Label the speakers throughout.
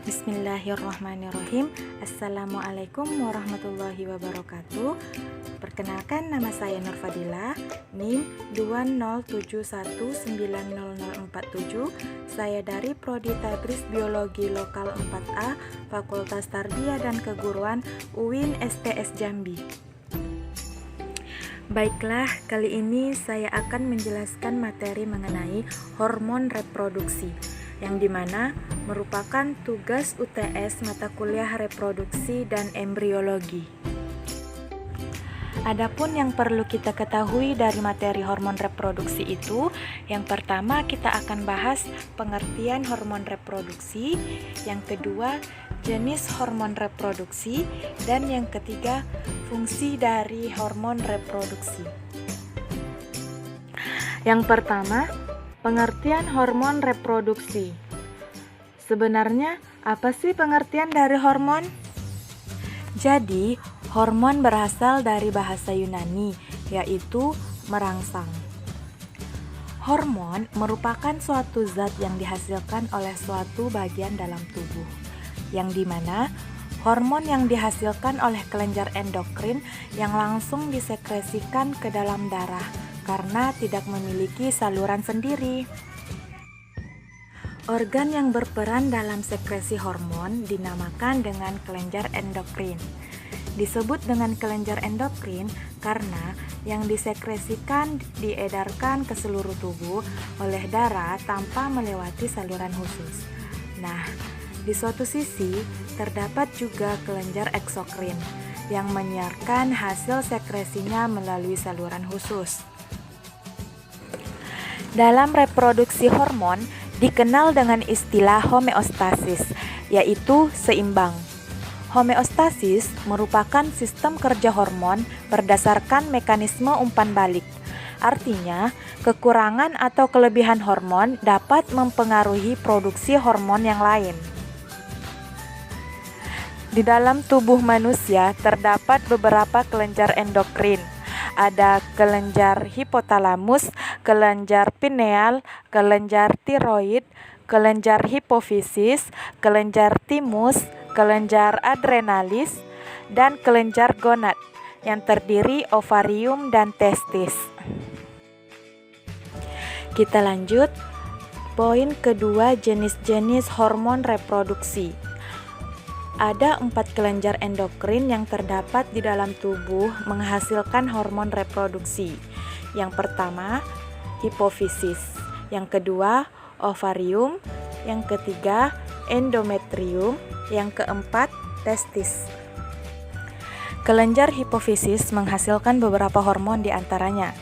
Speaker 1: Bismillahirrahmanirrahim. Assalamualaikum warahmatullahi wabarakatuh. Perkenalkan, nama saya Nur Fadilah, NIM 207190047. Saya dari Prodi Tadris Biologi Lokal 4A, Fakultas Tarbiyah dan Keguruan UIN STS Jambi. Baiklah, kali ini saya akan menjelaskan materi mengenai hormon reproduksi, yang dimana merupakan tugas UTS mata kuliah reproduksi dan embriologi. Adapun yang perlu kita ketahui dari materi hormon reproduksi itu, yang pertama kita akan bahas pengertian hormon reproduksi, yang kedua jenis hormon reproduksi, dan yang ketiga fungsi dari hormon reproduksi. Yang pertama, pengertian hormon reproduksi. Sebenarnya, apa sih pengertian dari hormon? Jadi, hormon berasal dari bahasa Yunani, yaitu merangsang. Hormon merupakan suatu zat yang dihasilkan oleh suatu bagian dalam tubuh, yang dimana hormon yang dihasilkan oleh kelenjar endokrin yang langsung disekresikan ke dalam darah karena tidak memiliki saluran sendiri. Organ yang berperan dalam sekresi hormon dinamakan dengan kelenjar endokrin. Disebut dengan kelenjar endokrin karena yang disekresikan diedarkan ke seluruh tubuh oleh darah tanpa melewati saluran khusus. Nah, di suatu sisi terdapat juga kelenjar eksokrin yang menyiarkan hasil sekresinya melalui saluran khusus. Dalam reproduksi hormon dikenal dengan istilah homeostasis, yaitu seimbang. Homeostasis merupakan sistem kerja hormon berdasarkan mekanisme umpan balik. Artinya, kekurangan atau kelebihan hormon dapat mempengaruhi produksi hormon yang lain. Di dalam tubuh manusia terdapat beberapa kelenjar endokrin. Ada kelenjar hipotalamus, kelenjar pineal, kelenjar tiroid, kelenjar hipofisis, kelenjar timus, kelenjar adrenalis, dan kelenjar gonad yang terdiri ovarium dan testis. Kita lanjut, poin kedua, jenis-jenis hormon reproduksi. Ada 4 kelenjar endokrin yang terdapat di dalam tubuh menghasilkan hormon reproduksi. Yang pertama, hipofisis. Yang kedua, ovarium. Yang ketiga, endometrium. Yang keempat, testis. Kelenjar hipofisis menghasilkan beberapa hormon di antaranya.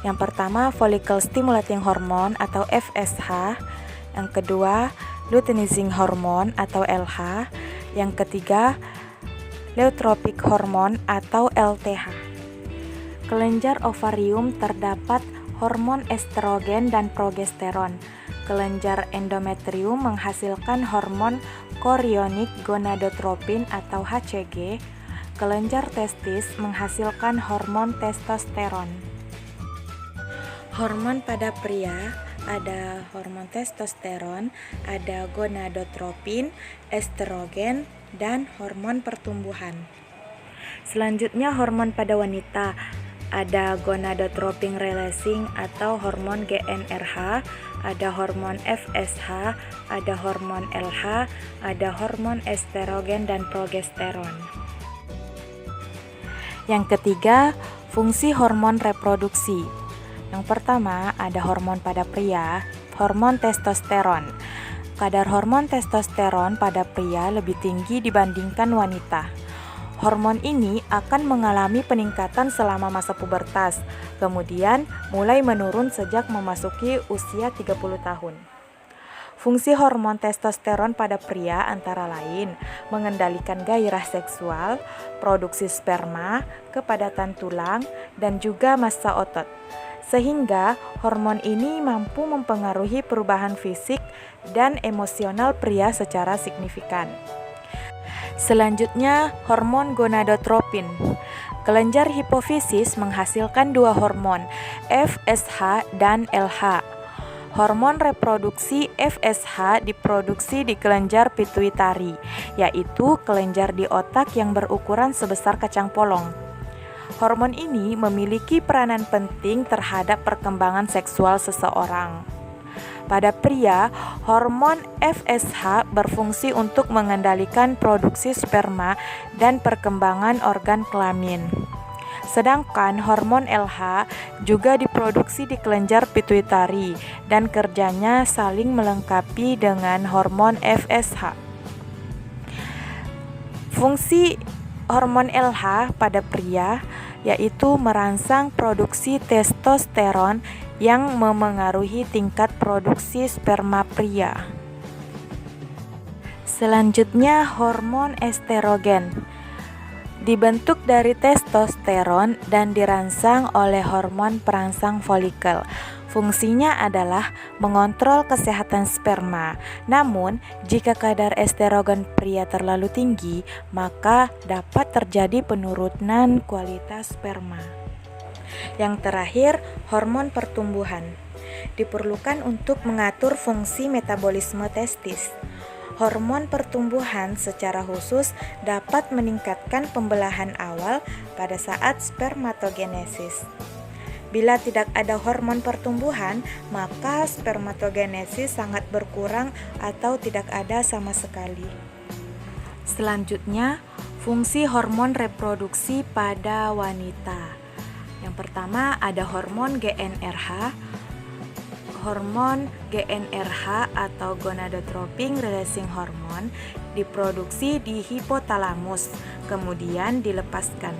Speaker 1: Yang pertama, follicle stimulating hormone atau FSH. Yang kedua, luteinizing hormone atau LH. Yang ketiga, leutropic hormone atau LTH. Kelenjar ovarium terdapat hormon estrogen dan progesteron. Kelenjar endometrium menghasilkan hormon chorionic gonadotropin atau HCG. Kelenjar testis menghasilkan hormon testosteron. Hormon pada pria ada hormon testosteron, ada gonadotropin, estrogen, dan hormon pertumbuhan. Selanjutnya hormon pada wanita, ada gonadotropin releasing atau hormon GnRH, ada hormon FSH, ada hormon LH, ada hormon estrogen dan progesteron. Yang ketiga, fungsi hormon reproduksi. Yang pertama, ada hormon pada pria, hormon testosteron. Kadar hormon testosteron pada pria lebih tinggi dibandingkan wanita. Hormon ini akan mengalami peningkatan selama masa pubertas, kemudian mulai menurun sejak memasuki usia 30 tahun. Fungsi hormon testosteron pada pria antara lain mengendalikan gairah seksual, produksi sperma, kepadatan tulang, dan juga massa otot. Sehingga hormon ini mampu mempengaruhi perubahan fisik dan emosional pria secara signifikan. Selanjutnya, hormon gonadotropin. Kelenjar hipofisis menghasilkan 2 hormon, FSH dan LH. hormon reproduksi FSH diproduksi di kelenjar pituitari, yaitu kelenjar di otak yang berukuran sebesar kacang polong. Hormon ini memiliki peranan penting terhadap perkembangan seksual seseorang. Pada pria, hormon FSH berfungsi untuk mengendalikan produksi sperma dan perkembangan organ kelamin. Sedangkan hormon LH juga diproduksi di kelenjar pituitari dan kerjanya saling melengkapi dengan hormon FSH. Fungsi hormon LH pada pria yaitu merangsang produksi testosteron yang memengaruhi tingkat produksi sperma pria. Selanjutnya, hormon estrogen dibentuk dari testosteron dan dirangsang oleh hormon perangsang folikel. Fungsinya adalah mengontrol kesehatan sperma. Namun, jika kadar estrogen pria terlalu tinggi, maka dapat terjadi penurunan kualitas sperma. Yang terakhir, hormon pertumbuhan diperlukan untuk mengatur fungsi metabolisme testis. Hormon pertumbuhan secara khusus dapat meningkatkan pembelahan awal pada saat spermatogenesis. Bila tidak ada hormon pertumbuhan, maka spermatogenesis sangat berkurang atau tidak ada sama sekali. Selanjutnya, fungsi hormon reproduksi pada wanita. Yang pertama ada hormon GnRH. Hormon GnRH atau gonadotropin releasing hormone diproduksi di hipotalamus, kemudian dilepaskan.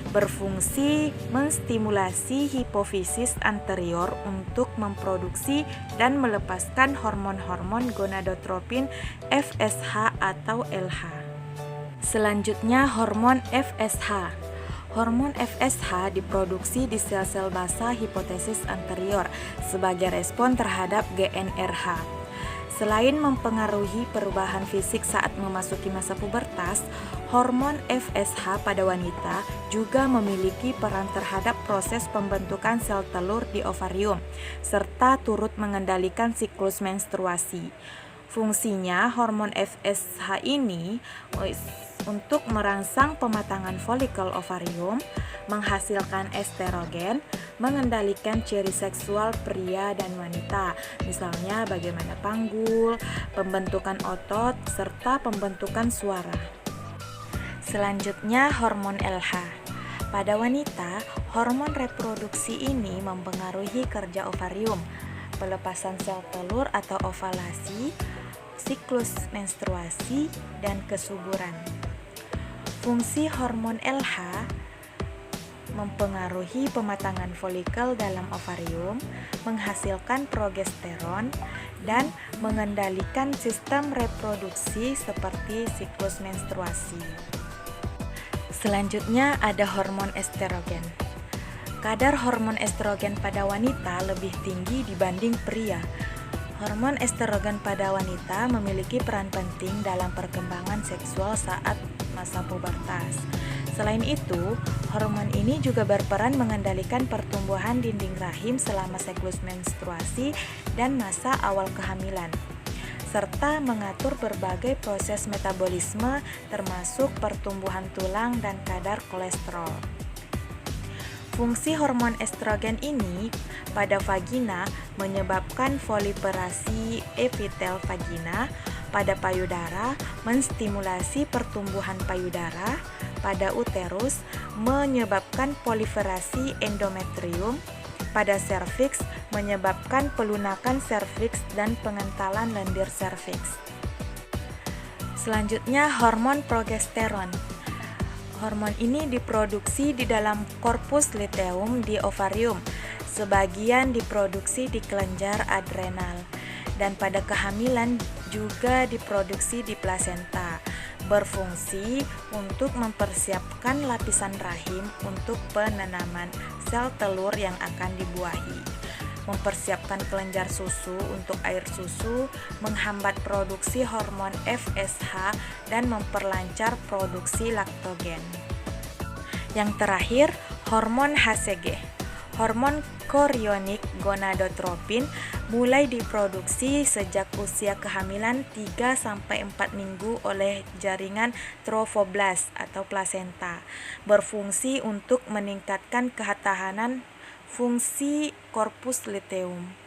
Speaker 1: Berfungsi menstimulasi hipofisis anterior untuk memproduksi dan melepaskan hormon-hormon gonadotropin FSH atau LH. Selanjutnya hormon FSH. Hormon FSH diproduksi di sel-sel basal hipofisis anterior sebagai respon terhadap GnRH. Selain mempengaruhi perubahan fisik saat memasuki masa pubertas, hormon FSH pada wanita juga memiliki peran terhadap proses pembentukan sel telur di ovarium, serta turut mengendalikan siklus menstruasi. Fungsinya hormon FSH ini untuk merangsang pematangan folikel ovarium, menghasilkan estrogen, mengendalikan ciri seksual pria dan wanita, misalnya bagaimana panggul, pembentukan otot, serta pembentukan suara. Selanjutnya hormon LH. Pada wanita, hormon reproduksi ini mempengaruhi kerja ovarium, pelepasan sel telur atau ovalasi, siklus menstruasi, dan kesuburan. Fungsi hormon LH mempengaruhi pematangan folikel dalam ovarium, menghasilkan progesteron, dan mengendalikan sistem reproduksi seperti siklus menstruasi. Selanjutnya ada hormon estrogen. Kadar hormon estrogen pada wanita lebih tinggi dibanding pria. Hormon estrogen pada wanita memiliki peran penting dalam perkembangan seksual saat masa pubertas. Selain itu, hormon ini juga berperan mengendalikan pertumbuhan dinding rahim selama siklus menstruasi dan masa awal kehamilan, serta mengatur berbagai proses metabolisme termasuk pertumbuhan tulang dan kadar kolesterol. Fungsi hormon estrogen ini pada vagina menyebabkan proliferasi epitel vagina, pada payudara menstimulasi pertumbuhan payudara, pada uterus menyebabkan proliferasi endometrium, pada serviks menyebabkan pelunakan serviks dan pengentalan lendir serviks. Selanjutnya hormon progesteron. Hormon ini diproduksi di dalam korpus luteum di ovarium, sebagian diproduksi di kelenjar adrenal, dan pada kehamilan juga diproduksi di plasenta. Berfungsi untuk mempersiapkan lapisan rahim untuk penanaman sel telur yang akan dibuahi, mempersiapkan kelenjar susu untuk air susu, menghambat produksi hormon FSH, dan memperlancar produksi laktogen. Yang terakhir, hormon HCG. Hormon chorionic gonadotropin mulai diproduksi sejak usia kehamilan 3-4 minggu oleh jaringan trophoblast atau plasenta, berfungsi untuk meningkatkan ketahanan fungsi korpus luteum.